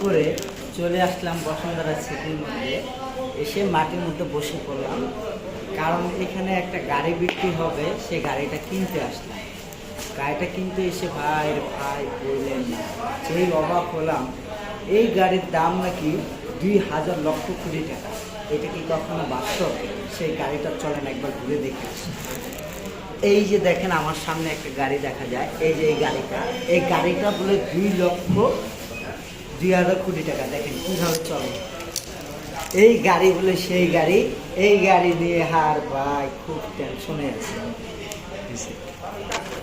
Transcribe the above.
করে চলে আসলাম বসুন্ধরা সিটির মধ্যে। এসে মাটির মধ্যে বসে পড়লাম, কারণ এখানে একটা গাড়ি বিক্রি হবে, সে গাড়িটা কিনতে আসলাম। গাড়িটা কিনতে এসে ভাই বললেন না, সেই অবাক হলাম। এই গাড়ির দাম নাকি 2000 লক্ষ কোটি টাকা। এটা কি কখনো বাস্তব? সেই গাড়িটা চলেন একবার ঘুরে দেখে আসি। এই যে দেখেন আমার সামনে একটা গাড়ি দেখা যায়, এই যে এই গাড়িটা বলে 2,02,000 কোটি টাকা। দেখেন কিভাবে চলে এই গাড়ি, বলে সেই গাড়ি। এই গাড়ি নিয়ে হার ভাই খুব টেনশনে আছে।